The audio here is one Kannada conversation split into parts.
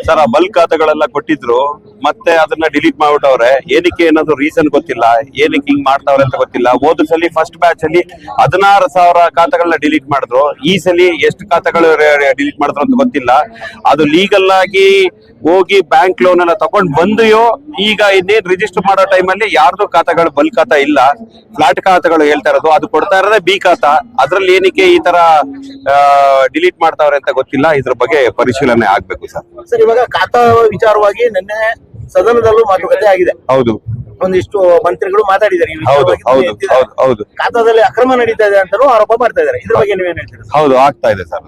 ಸರ್ ಆ ಬಲ್ಕ್ ಖಾತೆಗಳೆಲ್ಲ ಕೊಟ್ಟಿದ್ರು, ಮತ್ತೆ ಅದನ್ನ ಡಿಲೀಟ್ ಮಾಡ್ಬಿಟ್ಟವ್ರೆ. ಏನಕ್ಕೆ ಏನಾದ್ರು ರೀಸನ್ ಗೊತ್ತಿಲ್ಲ, ಏನಕ್ಕೆ ಹಿಂಗ್ ಮಾಡ್ತಾವ್ರೆ ಅಂತ ಗೊತ್ತಿಲ್ಲ. ಹೋದ ಸಲ ಫಸ್ಟ್ ಬ್ಯಾಚ್ ಅಲ್ಲಿ 16,000 ಖಾತೆಗಳನ್ನ ಡಿಲೀಟ್ ಮಾಡಿದ್ರು. ಈ ಸಲ ಎಷ್ಟು ಖಾತೆಗಳು ಡಿಲೀಟ್ ಮಾಡಿದ್ರು ಅಂತ ಗೊತ್ತಿಲ್ಲ. ಅದು ಲೀಗಲ್ ಆಗಿ ಹೋಗಿ ಬ್ಯಾಂಕ್ ಲೋನ್ ಎಲ್ಲ ತಗೊಂಡ್ ಬಂದೆಯೋ, ಈಗ ಇನ್ನೇನ್ ರಿಜಿಸ್ಟರ್ ಮಾಡೋ ಟೈಮಲ್ಲಿ ಯಾರ್ದು ಖಾತೆಗಳು ಬಲ್ಕ್ ಖಾತಾ ಇಲ್ಲ, ಫ್ಲಾಟ್ ಖಾತೆಗಳು ಹೇಳ್ತಾ ಇರೋದು. ಅದು ಕೊಡ್ತಾ ಇರೋದೇ ಬಿ ಖಾತಾ. ಅದ್ರಲ್ಲಿ ಏನಕ್ಕೆ ಈ ತರ ಡಿಲೀಟ್ ಮಾಡ್ತಾವ್ರೆ ಅಂತ ಗೊತ್ತಿಲ್ಲ. ಇದ್ರ ಬಗ್ಗೆ ಪರಿಶೀಲನೆ ಆಗ್ಬೇಕು ಸರ್. ಸರ್, ಇವಾಗ ಖಾತಾ ವಿಚಾರವಾಗಿ ನಿನ್ನೆ ಸದನದಲ್ಲೂ ಮಾತುಕತೆ ಆಗಿದೆ. ಹೌದು, ಒಂದಿಷ್ಟು ಮಂತ್ರಿಗಳು ಮಾತಾಡಿದ್ದಾರೆ. ಹೌದು, ಖಾತಾದಲ್ಲಿ ಅಕ್ರಮ ನಡೀತಾ ಇದೆ ಅಂತಾನೂ ಆರೋಪ ಮಾಡ್ತಾ ಇದ್ದಾರೆ. ಇದ್ರ ಬಗ್ಗೆ ನೀವೇನ್ ಹೇಳ್ತೀರಾ? ಹೌದು, ಆಗ್ತಾ ಇದೆ ಸರ್.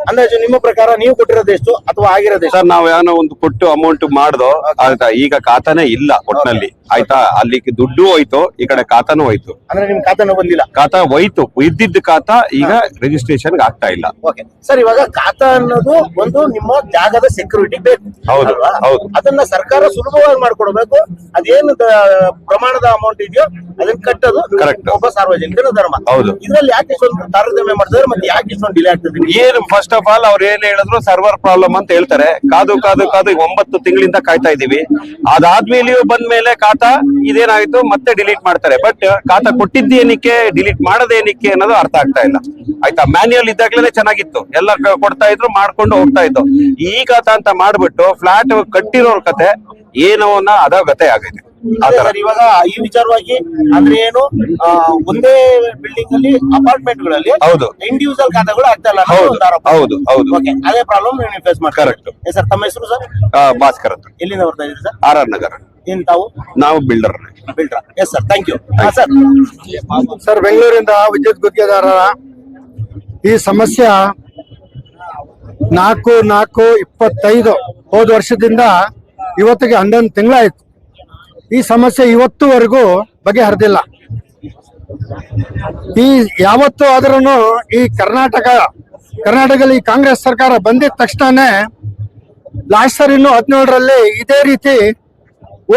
ಅಂದಾಜು ನಿಮ್ಮ ಪ್ರಕಾರ ನೀವು ಕೊಟ್ಟಿರೋದು ಎಷ್ಟು ಅಥವಾ ಆಗಿರೋದು ಸರ್? ನಾವ್ ಏನೋ ಒಂದು ಕೊಟ್ಟು ಅಮೌಂಟ್ ಮಾಡ್ದೋ, ಈಗ ಖಾತಾನೇ ಇಲ್ಲ ಒಟ್ನಲ್ಲಿ. ಆಯ್ತಾ, ಅಲ್ಲಿ ದುಡ್ಡು ಹೋಯ್ತು, ಈ ಕಡೆ ಖಾತಾನು ಹೋಯ್ತು. ಅಂದ್ರೆ ನಿಮ್ ಖಾತಾನು ಬಂದಿಲ್ಲ? ಖಾತಾ ಹೋಯ್ತು, ಇದ್ದಿದ್ದ ಖಾತಾ ಈಗ ರಿಜಿಸ್ಟ್ರೇಷನ್ ಆಗ್ತಾ ಇಲ್ಲ. ಓಕೆ ಸರ್, ಇವಾಗ ಖಾತಾ ಅನ್ನೋದು ಒಂದು ನಿಮ್ಮ ಜಾಗದ ಸೆಕ್ಯೂರಿಟಿ ಬೇಕು. ಹೌದು, ಹೌದು. ಅದನ್ನ ಸರ್ಕಾರ ಸುಲಭವಾಗಿ ಮಾಡ್ಕೊಡ್ಬೇಕು. ಅದೇನು ಪ್ರಮಾಣದ ಅಮೌಂಟ್ ಇದೆಯೋ ಅದನ್ನ ಕಟ್ಟೋದು ಕರೆಕ್ಟ್, ಒಬ್ಬ ಸಾರ್ವಜನಿಕನ ಧರ್ಮ. ಹೌದು. ಇದ್ರಲ್ಲಿ ಯಾಕೆ ಇಷ್ಟೊಂದು ತಾರತಮ್ಯ ಮಾಡ್ತಾರೆ, ಮತ್ತೆ ಯಾಕೆ ಇಷ್ಟೊಂದು ಡಿಲೇ ಆಗ್ತದೆ? ಏನು ಫಸ್ಟ್ ಆಫ್ ಆಲ್ ಅವ್ರು ಏನ್ ಹೇಳಿದ್ರು, ಸರ್ವರ್ ಪ್ರಾಬ್ಲಮ್ ಅಂತ ಹೇಳ್ತಾರೆ. ಕಾದು 9 ತಿಂಗಳಿಂದ ಕಾಯ್ತಾ ಇದೀವಿ. ಅದಾದ್ಮೇಲೆಯೂ ಬಂದ್ಮೇಲೆ ಖಾತಾ ಇದೇನಾಯ್ತು ಮತ್ತೆ ಡಿಲೀಟ್ ಮಾಡ್ತಾರೆ. ಬಟ್ ಖಾತಾ ಕೊಟ್ಟಿದ್ದೇನಕ್ಕೆ, ಡಿಲೀಟ್ ಮಾಡೋದೇನಕ್ಕೆ ಅನ್ನೋದು ಅರ್ಥ ಆಗ್ತಾ ಇಲ್ಲ. ಆಯ್ತಾ, ಮ್ಯಾನ್ಯುಯಲ್ ಇದ್ದಾಗ್ಲೇ ಚೆನ್ನಾಗಿತ್ತು, ಎಲ್ಲ ಕೊಡ್ತಾ ಇದ್ರು, ಮಾಡ್ಕೊಂಡು ಹೋಗ್ತಾ ಇತ್ತು. ಈ ಖಾತಾ ಅಂತ ಮಾಡ್ಬಿಟ್ಟು ಫ್ಲಾಟ್ ಕಟ್ಟಿರೋರ್ ಕತೆ ಏನೋ ಅದಾಗತೆ ಆಗೈತೆ. ಇವಾಗ ಈ ವಿಚಾರವಾಗಿ ಅಂದ್ರೆ ಏನು, ಒಂದೇ ಬಿಲ್ಡಿಂಗ್ ಅಲ್ಲಿ ಅಪಾರ್ಟ್ಮೆಂಟ್ ಗಳಲ್ಲಿ ಹೌದು ಇಂಡಿವಿಜುವಲ್ ಖಾತೆಗಳು ಆಗ್ತಾ ಇಲ್ಲ. ಹೌದು, ಹೌದು. ಅದೇ ಪ್ರಾಬ್ಲಮ್ ನೀವು ಫೇಸ್ ಮಾಡಿ. ಕರೆಕ್ಟ್ ಸರ್, ತಮ್ಮ ಹೆಸರು ಸರ್? ಭಾಸ್ಕರ್ ಅಂತ. ಎಲ್ಲಿಂದ ಬರ್ತಾ ಇದ್ದೀರಿ ಸರ್? RR ನಗರ. ಏನ್ ತಾವು? ನಾವು builder. Yes sir, thank you. Sir sir, ಬೆಂಗಳೂರಿಂದ ವಿದ್ಯುತ್ ಗುತ್ತಿಗೆದಾರರ ಈ ಸಮಸ್ಯೆ 4/4/25 ಹೋದ ವರ್ಷದಿಂದ ಇವತ್ತಿಗೆ 11 ತಿಂಗಳಾಯ್ತು. ಈ ಸಮಸ್ಯೆ ಇವತ್ತುವರೆಗೂ ಬಗೆಹರಿದಿಲ್ಲ. ಈ ಯಾವತ್ತೂ ಆದ್ರೂ ಈ ಕರ್ನಾಟಕದಲ್ಲಿ ಕಾಂಗ್ರೆಸ್ ಸರ್ಕಾರ ಬಂದಿದ ತಕ್ಷಣನೇ ಲಾಸ್ಟ್ ಸರ್ ಇನ್ನು 17ರಲ್ಲಿ ಇದೇ ರೀತಿ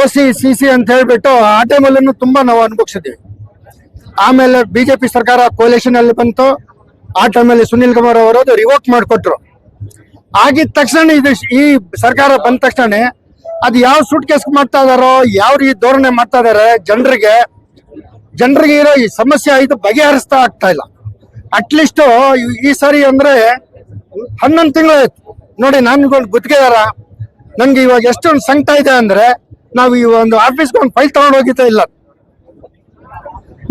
OC CC ಅಂತ ಹೇಳ್ಬಿಟ್ಟು ಆ ಟೈಮಲ್ಲೂ ತುಂಬಾ ನಾವು ಅನುಭವಿಸಿದ್ವಿ. ಆಮೇಲೆ ಬಿಜೆಪಿ ಸರ್ಕಾರ ಕೋಲಿಷನ್ ಅಲ್ಲಿ ಬಂತು. ಆ ಟೈಮಲ್ಲಿ ಸುನಿಲ್ ಕುಮಾರ್ ಅವರು ರಿವೋಕ್ ಮಾಡಿಕೊಟ್ರು. ಆಗಿದ ತಕ್ಷಣ ಈ ಸರ್ಕಾರ ಬಂದ ತಕ್ಷಣ ಅದು ಯಾವ ಸೂಟ್ ಕೇಸ್ ಮಾಡ್ತಾ ಇದಾರೋ, ಯಾವ ರೀತಿ ಧೋರಣೆ ಮಾಡ್ತಾ ಇದಾರೆ, ಜನರಿಗೆ ಇರೋ ಈ ಸಮಸ್ಯೆ ಇದು ಬಗೆಹರಿಸ್ತಾ ಆಗ್ತಾ ಇಲ್ಲ. ಅಟ್ಲೀಸ್ಟ್ ಈ ಸಾರಿ ಅಂದ್ರೆ 11 ತಿಂಗಳಾಯ್ತು ನೋಡಿ. ನಾನು ಗುತ್ತಿಗೆದಾರ, ನನ್ಗೆ ಇವಾಗ ಎಷ್ಟೊಂದು ಸಂಕಟ ಇದೆ ಅಂದ್ರೆ, ನಾವು ಈ ಒಂದು ಆಫೀಸ್ಗೆ ಒಂದು ಫೈಲ್ ತಗೊಂಡು ಹೋಗಿದ್ದೇ ಇಲ್ಲ.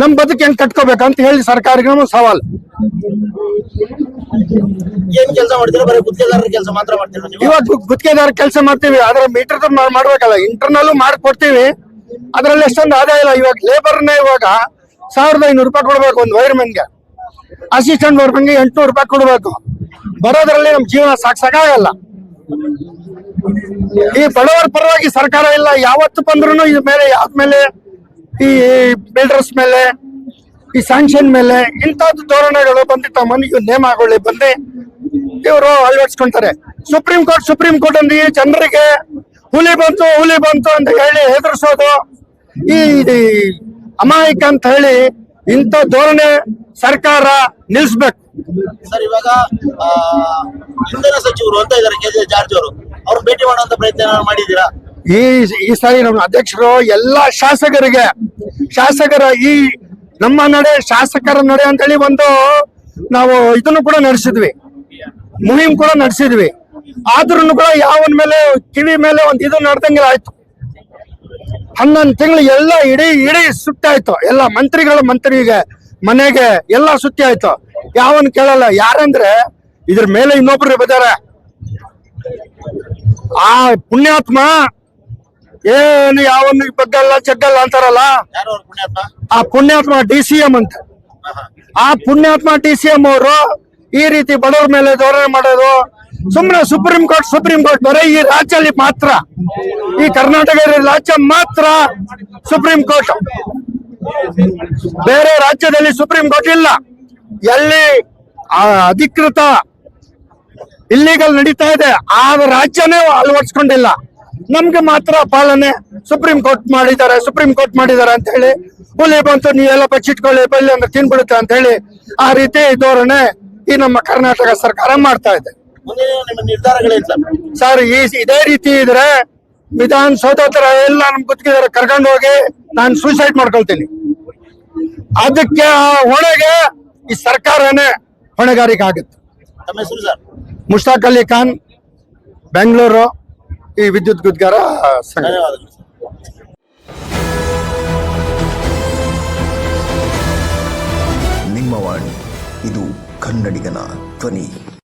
ನಮ್ ಬದುಕು ಹೆಂಗ್ ಕಟ್ಕೋಬೇಕಂತ ಹೇಳಿ ಸರ್ಕಾರಕ್ಕೆ ಸವಾಲು. ಏನ್ ಕೆಲಸ ಮಾಡ್ತೀರಾ? ಬರೀ ಗುತ್ತಿಗೆದಾರರ ಕೆಲಸ ಮಾತ್ರ ಮಾಡ್ತೀರಾ? ಇವಾಗ ಗುತ್ತಿಗೆದಾರ ಕೆಲಸ ಮಾಡ್ತೀವಿ, ಆದ್ರೆ ಮೀಟರ್ ಮಾಡ್ಬೇಕಲ್ಲ, ಇಂಟರ್ನಲ್ಲೂ ಮಾಡ್ಕೊಡ್ತೀವಿ. ಅದ್ರಲ್ಲಿ ಎಷ್ಟೊಂದು ಆದಾಯ ಇಲ್ಲ. ಇವಾಗ ಲೇಬರ್ನೇ ಇವಾಗ 1,500 ರೂಪಾಯಿ ಕೊಡ್ಬೇಕು ಒಂದು ವೈರ್ಮನ್ಗೆ, ಅಸಿಸ್ಟೆಂಟ್ ವೈರ್ಮನ್ಗೆ 800 ರೂಪಾಯಿ ಕೊಡ್ಬೇಕು. ಬರೋದ್ರಲ್ಲಿ ನಮ್ ಜೀವನ ಸಾಕಾಗಲ್ಲ. ಈ ಬಡವರ ಪರವಾಗಿ ಸರ್ಕಾರ ಇಲ್ಲ. ಯಾವತ್ತು ಬಂದ್ರು ಇದ್ರ ಮೇಲೆ ಯಾವ್ದ್ಮೇಲೆ ಈ ಬಿಲ್ಡರ್ಸ್ ಮೇಲೆ, ಈ ಸ್ಯಾಂಕ್ಷನ್ ಮೇಲೆ ಇಂಥದ್ದು ಧೋರಣೆಗಳು ಬಂದಿತ್ತು. ಮನೆಗೆ ನೇಮಗಳು ಬಂದು ಇವರು ಅಳವಡಿಸ್ಕೊಂತಾರೆ. ಸುಪ್ರೀಂ ಕೋರ್ಟ್ ಅಂದ್ರೆ ಜನರಿಗೆ ಹುಲಿ ಬಂತು ಅಂತ ಹೇಳಿ ಹೆದರ್ಸೋದು, ಈ ಅಮಾಯಕ ಅಂತ ಹೇಳಿ ಇಂಥ ಧೋರಣೆ ಸರ್ಕಾರ ನಿಲ್ಸ್ಬೇಕು. ಸರ್, ಇವಾಗ ಇಂಧನ ಸಚಿವರು ಅಂತ ಇದ್ದಾರೆ KJ ಜಾರ್ಜ್ ಅವರು, ಅವ್ರು ಭೇಟಿ ಮಾಡುವಂತ ಪ್ರಯತ್ನ ಮಾಡಿದೀರಾ? ಈ ಸಾರಿ ನಮ್ಮ ಅಧ್ಯಕ್ಷರು ಎಲ್ಲಾ ಶಾಸಕರ ಈ ನಮ್ಮ ನಡೆ, ಶಾಸಕರ ನಡೆ ಅಂತ ಹೇಳಿ ಒಂದು ನಾವು ಇದನ್ನು ಕೂಡ ನಡೆಸಿದ್ವಿ, ಮುಹಿಮ್ ಕೂಡ ನಡೆಸಿದ್ವಿ. ಆದ್ರೂ ಕೂಡ ಯಾವನ್ ಮೇಲೆ ಕಿವಿ ಮೇಲೆ ಒಂದು ಇದು ನಡೆದಂಗೆ ಆಯ್ತು. 11 ತಿಂಗಳು ಎಲ್ಲ ಇಡೀ ಸುತ್ತಾಯ್ತು. ಎಲ್ಲ ಮಂತ್ರಿಗೆ ಮನೆಗೆ ಎಲ್ಲ ಸುತ್ತಿ ಆಯ್ತು. ಯಾವನ್ ಕೇಳಲ್ಲ. ಯಾರಂದ್ರೆ ಇದ್ರ ಮೇಲೆ ಇನ್ನೊಬ್ರು ಬದಾರೆ. ಆ ಪುಣ್ಯಾತ್ಮ ಏನು ಯಾವನ್ ಬಗ್ಗಲ್ಲ ಜಗ್ಗಲ್ಲ ಅಂತಾರಲ್ಲ, ಆ ಪುಣ್ಯಾತ್ಮ DCM ಅಂತ. ಆ ಪುಣ್ಯಾತ್ಮ DCM ಅವರು ಈ ರೀತಿ ಬಡವರ ಮೇಲೆ ಧೋರಣೆ ಮಾಡೋದು ಸುಮ್ಮನೆ. ಸುಪ್ರೀಂ ಕೋರ್ಟ್ ಬರೀ ಈ ರಾಜ್ಯದಲ್ಲಿ ಮಾತ್ರ, ಈ ಕರ್ನಾಟಕ ರಾಜ್ಯ ಮಾತ್ರ ಸುಪ್ರೀಂ ಕೋರ್ಟ್, ಬೇರೆ ರಾಜ್ಯದಲ್ಲಿ ಸುಪ್ರೀಂ ಕೋರ್ಟ್ ಇಲ್ಲ. ಎಲ್ಲಿ ಅಧಿಕೃತ ಇಲ್ಲಿಗಲ್ ನಡೀತಾ ಇದೆ ಆ ರಾಜ್ಯನೇ ಅಳವಡಿಸ್ಕೊಂಡಿಲ್ಲ. ನಮ್ಗೆ ಮಾತ್ರ ಪಾಲನೆ ಸುಪ್ರೀಂ ಕೋರ್ಟ್ ಮಾಡಿದ್ದಾರೆ ಅಂತ ಹೇಳಿ, ಹುಲಿ ಬಂತು ನೀವೆಲ್ಲ ಬಚ್ಚಿಟ್ಕೊಳ್ಳಿ, ಬಲ್ಲಿ ಅಂದ್ರೆ ತಿನ್ಬಿಡುತ್ತೆ ಅಂತ ಹೇಳಿ ಆ ರೀತಿ ಧೋರಣೆ ಈ ನಮ್ಮ ಕರ್ನಾಟಕ ಸರ್ಕಾರ ಮಾಡ್ತಾ ಇದೆ. ಮುಂದೆ ನಿಮ್ಮ ನಿರ್ಧಾರಗಳೇನು ಸರ್? ಸರ್ ಇದೇ ರೀತಿ ಇದ್ರೆ ವಿಧಾನಸೌಧ ಹತ್ರ ಎಲ್ಲ ನಮ್ ಗುತ್ತಿಗೆದಾರ ಕರ್ಕೊಂಡು ಹೋಗಿ ನಾನು ಸೂಸೈಡ್ ಮಾಡ್ಕೊಳ್ತೀನಿ. ಅದಕ್ಕೆ ಹೊಣೆಗೆ ಈ ಸರ್ಕಾರನೇ ಹೊಣೆಗಾರಿಕೆ ಆಗುತ್ತೆ. ತಮ್ಮ ಹೆಸರು ಸರ್? ಮುಷ್ತಾಕ್ ಅಲಿ ಖಾನ್, ಬೆಂಗಳೂರು, ಈ ವಿದ್ಯುತ್ ಗುತ್ತಿಗೆದಾರ ಸಂಘ. ಧನ್ಯವಾದಗಳು ಸರ್. ನಿಮ್ಮ ವಾಣಿ, ಇದು ಕನ್ನಡಿಗನ ಧ್ವನಿ.